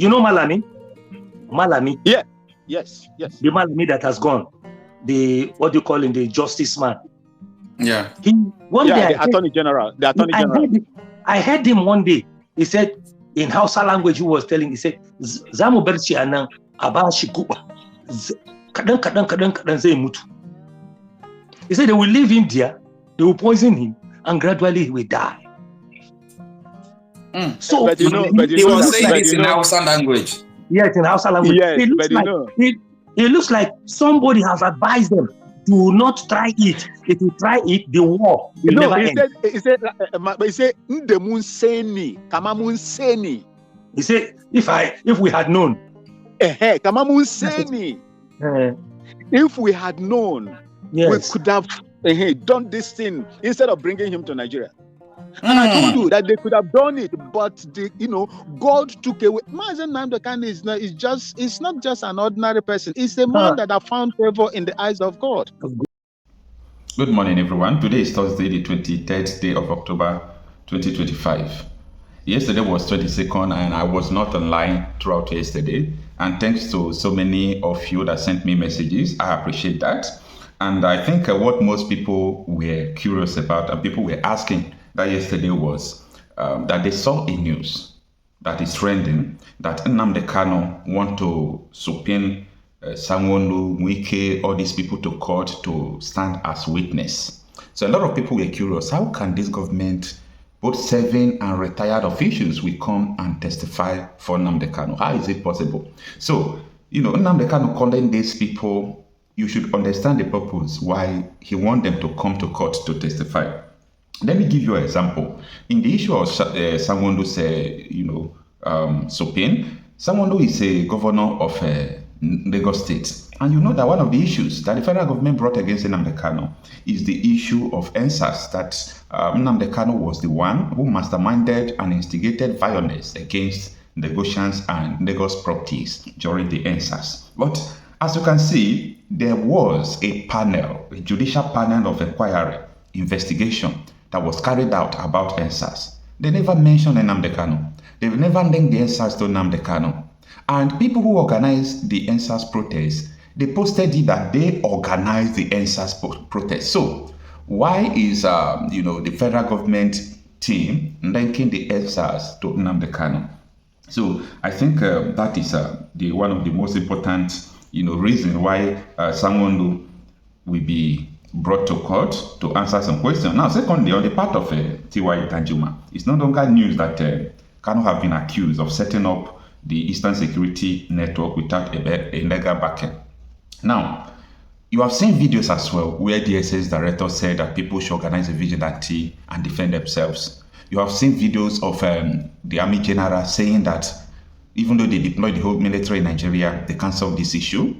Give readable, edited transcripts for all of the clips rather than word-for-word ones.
You know Malami? Malami? Yeah. Yes. The Malami that has gone. The, what do you call him? The justice man. Yeah. The Attorney General. I heard him one day. He said, in Hausa language, he was telling, he said, Zamu berci anan abashi kuba. Kadan zai mutu. He said they will leave him there, they will poison him, and gradually he will die. So, he was saying this in Hausa language. Yes, in Hausa language. Yes, it looks like somebody has advised them, do not try it. If you try it, the war will never end. He said, Ndemunseni, Kamamunseni. He said, if we had known. Kamamunseni. If we had known, we could have done this thing instead of bringing him to Nigeria. And I told you that they could have done it, but God took away. Nnamdi Kanu is not just an ordinary person. It's a man that has found favor in the eyes of God. Good morning, everyone. Today is Thursday, the 23rd day of October, 2025. Yesterday was 22nd, and I was not online throughout yesterday. And thanks to so many of you that sent me messages, I appreciate that. And I think what most people were curious about and people were asking that yesterday was that they saw a news that is trending that Nnamdi Kanu want to subpoena Sanwo-Olu, Wike, all these people to court to stand as witness. So a lot of people were curious, how can this government, both serving and retired officials, will come and testify for Nnamdi Kanu? How is it possible? So, Nnamdi Kanu calling these people, you should understand the purpose why he want them to come to court to testify. Let me give you an example. In the issue of Sanwo-Olu, subpoena, Sanwo-Olu is a governor of Lagos State. And you know that one of the issues that the federal government brought against Nnamdi Kanu is the issue of EndSARS, that Nnamdi Kanu was the one who masterminded and instigated violence against Lagosians and Lagos properties during the EndSARS. But as you can see, there was a panel, a judicial panel of inquiry, investigation that was carried out about EndSARS. They never mentioned Nnamdi Kanu. They've never linked the EndSARS to Nnamdi Kanu. And people who organized the EndSARS protest, they posted it that they organized the EndSARS protest. So why is the federal government team linking the EndSARS to Nnamdi Kanu? So I think that is one of the most important reason why Sanwo-Olu will be brought to court to answer some questions. Now, secondly, on the part of T.Y. Danjuma, it's no longer news that Kanu have been accused of setting up the Eastern Security Network without a legal backing. Now, you have seen videos as well where DSS director said that people should organize a vigilante and defend themselves. You have seen videos of the Army General saying that even though they deployed the whole military in Nigeria, they can't solve this issue.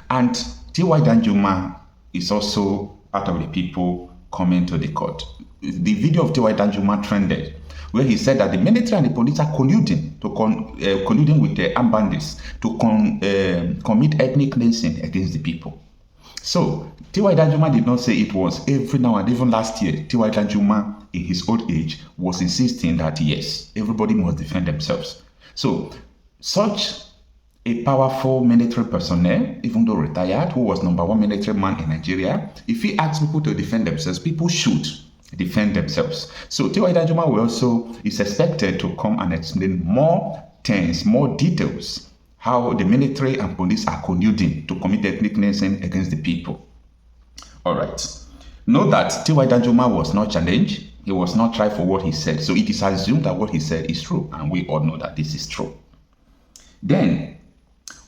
And T.Y. Danjuma is also part of the people coming to the court. The video of T.Y. Danjuma trended, where he said that the military and the police are colluding with the armed bandits to commit ethnic cleansing against the people. So T.Y. Danjuma did not say it was every now and even last year. T.Y. Danjuma, in his old age, was insisting that yes, everybody must defend themselves. So such a powerful military personnel, even though retired, who was #1 military man in Nigeria, if he asks people to defend themselves, people should defend themselves. So T.Y. Danjuma is expected to come and explain more things, more details, how the military and police are colluding to commit ethnic cleansing against the people. All right. Note that T.Y. Danjuma was not challenged. He was not tried for what he said. So it is assumed that what he said is true, and we all know that this is true. Then,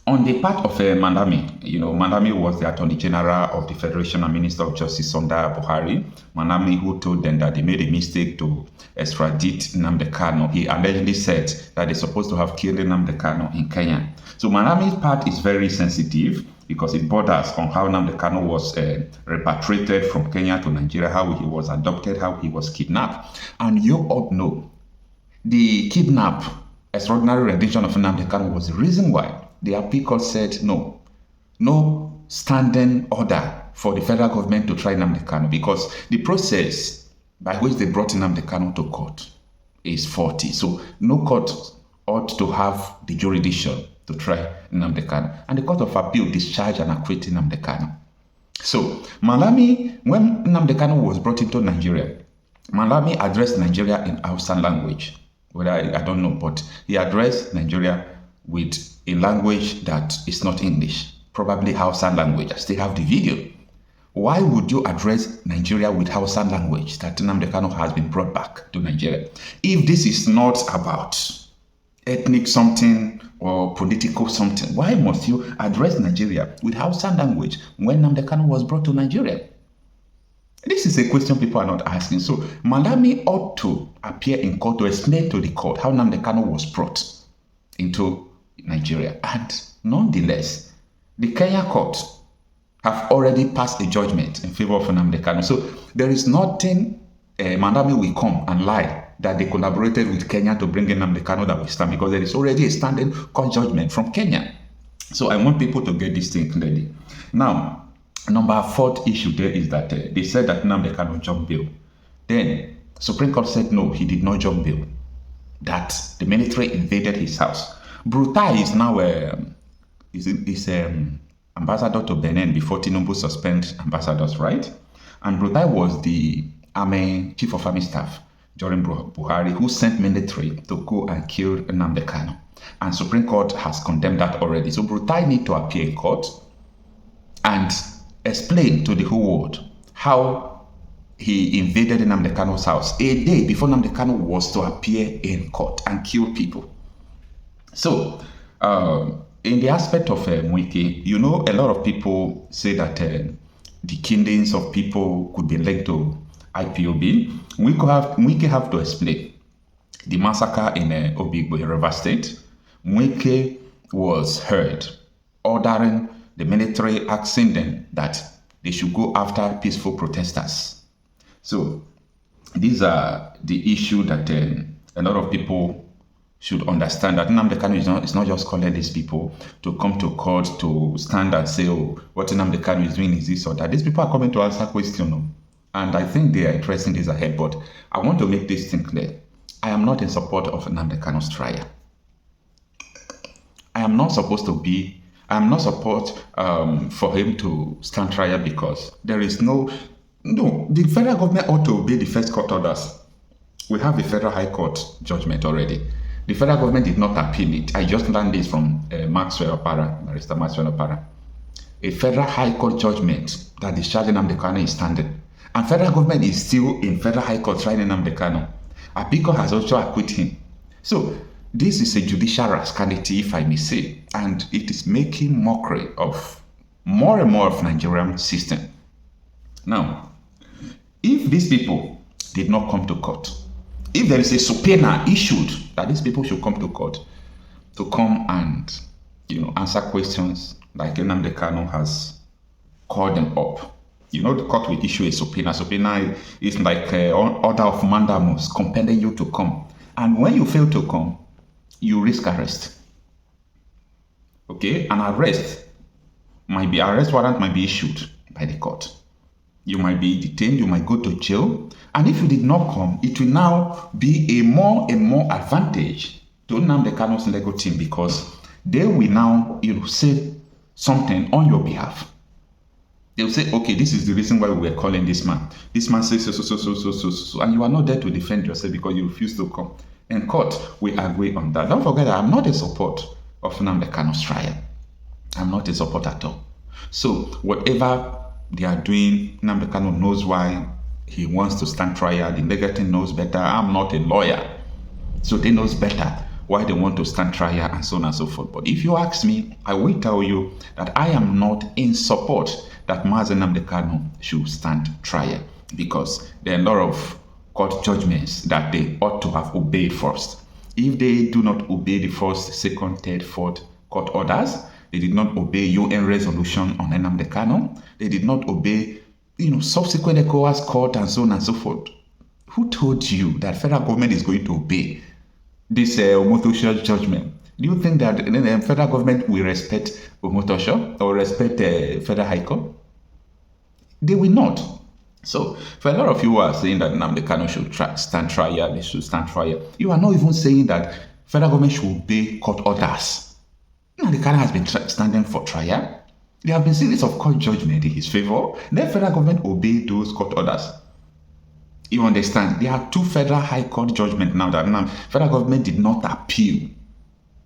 on the part of Malami, Malami was the Attorney General of the Federation and Minister of Justice under Buhari. Malami, who told them that they made a mistake to extradite Nnamdi Kanu. He allegedly said that they're supposed to have killed Nnamdi Kanu in Kenya. So Malami's part is very sensitive because it borders on how Nnamdi Kanu was repatriated from Kenya to Nigeria, how he was adopted, how he was kidnapped. And you all know the extraordinary rendition of Nnamdi Kanu was the reason why the appeal court said no standing order for the federal government to try Nnamdi Kanu, because the process by which they brought Nnamdi Kanu to court is faulty. So no court ought to have the jurisdiction to try Nnamdi Kanu. And the Court of Appeal discharged and acquitted Nnamdi Kanu. So, Malami, when Nnamdi Kanu was brought into Nigeria, Malami addressed Nigeria in Hausa language. Well, I don't know, but he addressed Nigeria with a language that is not English, probably Hausa language. I still have the video. Why would you address Nigeria with Hausa language that Nnamdi Kanu has been brought back to Nigeria? If this is not about ethnic something or political something, why must you address Nigeria with Hausa language when Nnamdi Kanu was brought to Nigeria? This is a question people are not asking. So Malami ought to appear in court to explain to the court how Nnamdi Kanu was brought into Nigeria. And nonetheless, the Kenya court have already passed a judgment in favor of Nnamdi Kanu. So there is nothing Malami will come and lie that they collaborated with Kenya to bring in Nnamdi Kanu that will stand, because there is already a standing court judgment from Kenya. So I want people to get this thing clearly. Now, number 4th issue there is that they said that Nnamdi Kanu jumped bail. Then Supreme Court said no, he did not jump bail, that the military invaded his house. Brutai is now ambassador to Benin before Tinubu suspended ambassadors, right? And Brutai was the army chief of army staff during Buhari, who sent military to go and kill Nnamdi Kanu. And Supreme Court has condemned that already. So Brutai need to appear in court and explain to the whole world how he invaded Nnamdi Kanu's house a day before Nnamdi Kanu was to appear in court and kill people. So, in the aspect of Wike, you know, a lot of people say that the killings of people could be linked to IPOB. Wike have to explain the massacre in Obigbo, River State. Wike was heard ordering the military, asking them that they should go after peaceful protesters. So these are the issue that a lot of people should understand, that Nnamdi Kanu is not just calling these people to come to court to stand and say, oh, what Nnamdi Kanu is doing is this or that. These people are coming to answer questions, and I think they are addressing this ahead. But I want to make this thing clear. I am not in support of Nnamdi Kanu's trial. I am not support for him to stand trial, because there is no, the federal government ought to obey the first court orders. We have the Federal High Court judgment already. The federal government did not appeal it. I just learned this from Barrister Maxwell Opara. A Federal High Court judgment that discharging Nnamdi Kanu is standing. And federal government is still in Federal High Court trying Nnamdi Kanu. Apiko has also acquitted him. So this is a judicial rascality, if I may say, and it is making mockery of more and more of Nigerian system. Now, if these people did not come to court, if there is a subpoena issued that these people should come to court to come and, answer questions like Nnamdi Kanu has called them up. The court will issue a subpoena. Subpoena is like an order of mandamus compelling you to come. And when you fail to come, you risk arrest. Okay? An arrest warrant might be issued by the court. You might be detained, you might go to jail. And if you did not come, it will now be a more and more advantage to Nnamdi Kanu's legal team, because they will now, say something on your behalf. They'll say, okay, this is the reason why we were calling this man. This man says so, and you are not there to defend yourself because you refuse to come. In court, we agree on that. Don't forget that I'm not in support of Nnamdi Kanu's trial. I'm not in support at all. So whatever they are doing, Nnamdi Kanu knows why he wants to stand trial. The legal team knows better. I'm not a lawyer, so they knows better why they want to stand trial and so on and so forth. But if you ask me, I will tell you that I am not in support that Mazi Nnamdi Kanu should stand trial, because there are a lot of court judgments that they ought to have obeyed first. If they do not obey the first, second, third, fourth court orders, they did not obey UN resolution on Nnamdi Kanu, they did not obey subsequent ECOWAS court and so on and so forth. Who told you that federal government is going to obey this Omotosho judgment? Do you think that the federal government will respect Omotosho or respect Federal High Court? They will not. So, for a lot of you who are saying that Nnamdi Kanu should stand trial, they should stand trial, you are not even saying that federal government should obey court orders. Nnamdi Kanu has been standing for trial. There have been series of court judgment in his favor. Let federal government obey those court orders. You understand? There are 2 federal high court judgments now that federal government did not appeal.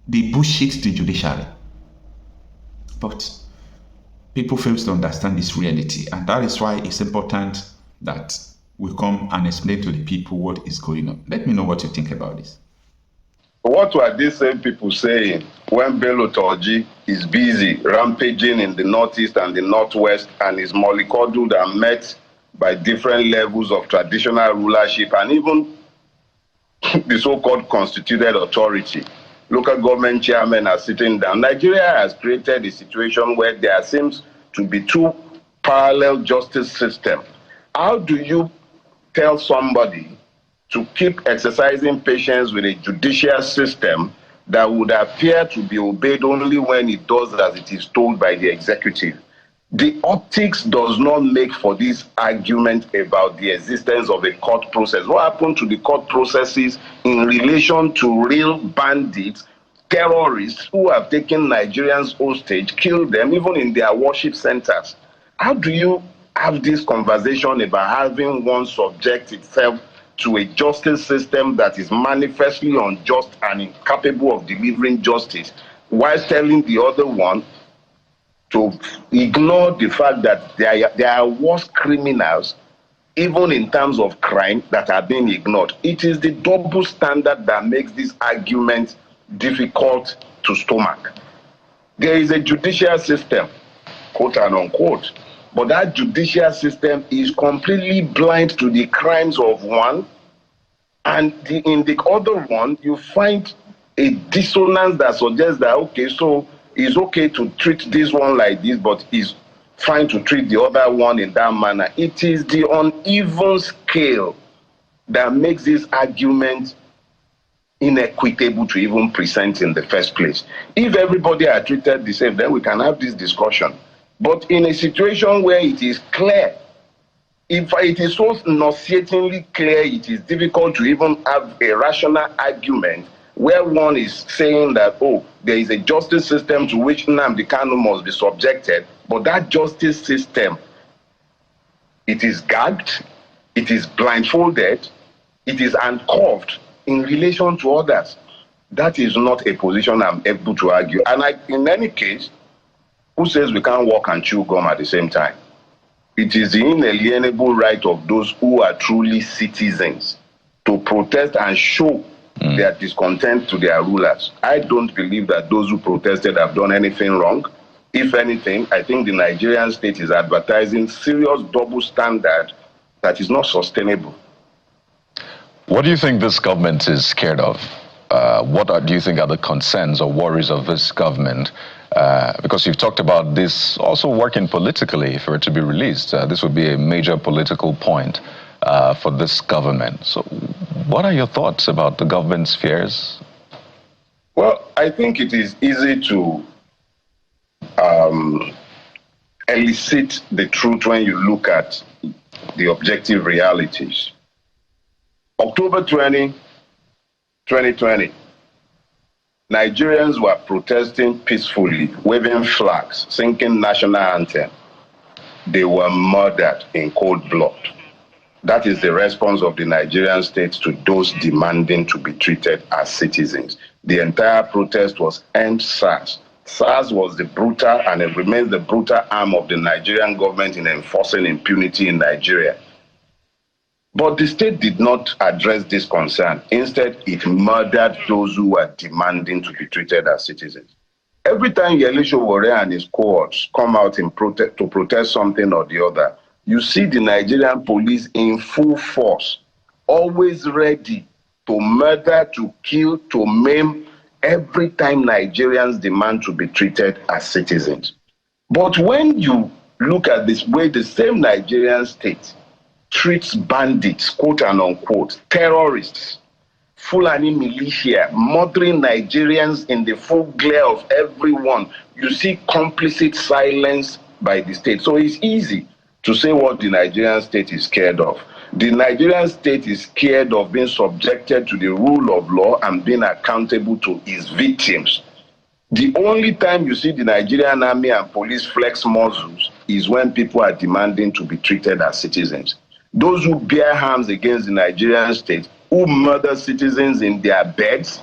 They bullshit the judiciary. But people fail to understand this reality, and that is why it's important that we come and explain to the people what is going on. Let me know what you think about this. What were these same people saying when Bello Turji is busy rampaging in the northeast and the northwest and is mollycoddled and met by different levels of traditional rulership and even the so-called constituted authority? Local government chairmen are sitting down. Nigeria has created a situation where there seems to be 2 parallel justice systems. How do you tell somebody to keep exercising patience with a judicial system that would appear to be obeyed only when it does as it is told by the executive? The optics does not make for this argument about the existence of a court process. What happened to the court processes in relation to real bandits, terrorists who have taken Nigerians hostage, killed them, even in their worship centers? How do you have this conversation about having one subject itself to a justice system that is manifestly unjust and incapable of delivering justice, while telling the other one to ignore the fact that there are worse criminals, even in terms of crime, that are being ignored? It is the double standard that makes this argument difficult to stomach. There is a judicial system, quote and unquote, but that judicial system is completely blind to the crimes of one, and in the other one, you find a dissonance that suggests that, okay, so it's okay to treat this one like this, but it's fine to treat the other one in that manner. It is the uneven scale that makes this argument inequitable to even present in the first place. If everybody are treated the same, then we can have this discussion. But in a situation where it is clear, if it is so nauseatingly clear, it is difficult to even have a rational argument where one is saying that, oh, there is a justice system to which Nnamdi Kanu must be subjected, but that justice system, it is gagged, it is blindfolded, it is handcuffed in relation to others. That is not a position I'm able to argue. And in any case, who says we can't walk and chew gum at the same time? It is the inalienable right of those who are truly citizens to protest and show their discontent to their rulers. I don't believe that those who protested have done anything wrong. If anything, I think the Nigerian state is advertising serious double standard that is not sustainable. What do you think this government is scared of? Do you think are the concerns or worries of this government? Because you've talked about this also working politically for it to be released. This would be a major political point for this government. So what are your thoughts about the government's fears? Well, I think it is easy to elicit the truth when you look at the objective realities. October 20, 2020, Nigerians were protesting peacefully, waving flags, singing national anthem. They were murdered in cold blood. That is the response of the Nigerian state to those demanding to be treated as citizens. The entire protest was end SARS. SARS was the brutal, and it remains the brutal arm of the Nigerian government in enforcing impunity in Nigeria. But the state did not address this concern. Instead, it murdered those who were demanding to be treated as citizens. Every time Sowore and his cohorts come out to protest something or the other, you see the Nigerian police in full force, always ready to murder, to kill, to maim, every time Nigerians demand to be treated as citizens. But when you look at this way, the same Nigerian state treats bandits, quote and unquote, terrorists, Fulani militia, murdering Nigerians in the full glare of everyone, you see complicit silence by the state. So it's easy to say what the Nigerian state is scared of. The Nigerian state is scared of being subjected to the rule of law and being accountable to its victims. The only time you see the Nigerian army and police flex muscles is when people are demanding to be treated as citizens. Those who bear arms against the Nigerian state, who murder citizens in their beds,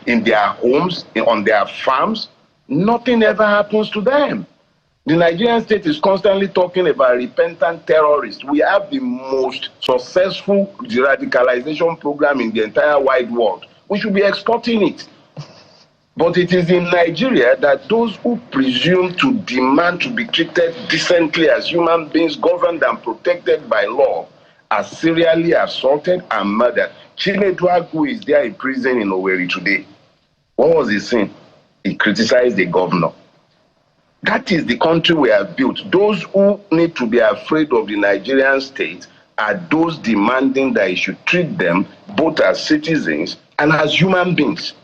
in their homes, on their farms, nothing ever happens to them. The Nigerian state is constantly talking about repentant terrorists. We have the most successful de-radicalization program in the entire wide world. We should be exporting it. But it is in Nigeria that those who presume to demand to be treated decently as human beings, governed and protected by law, are serially assaulted and murdered. Chinedu Agwu is there in prison in Owerri today. What was he saying? He criticized the governor. That is the country we have built. Those who need to be afraid of the Nigerian state are those demanding that it should treat them both as citizens and as human beings.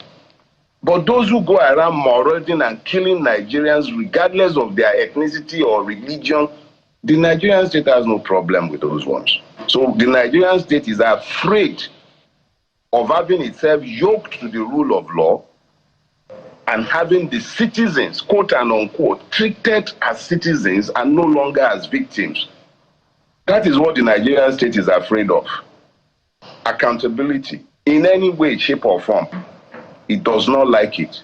But those who go around marauding and killing Nigerians regardless of their ethnicity or religion, the Nigerian state has no problem with those ones. So the Nigerian state is afraid of having itself yoked to the rule of law and having the citizens, quote and unquote, treated as citizens and no longer as victims. That is what the Nigerian state is afraid of. Accountability in any way, shape or form. It does not like it.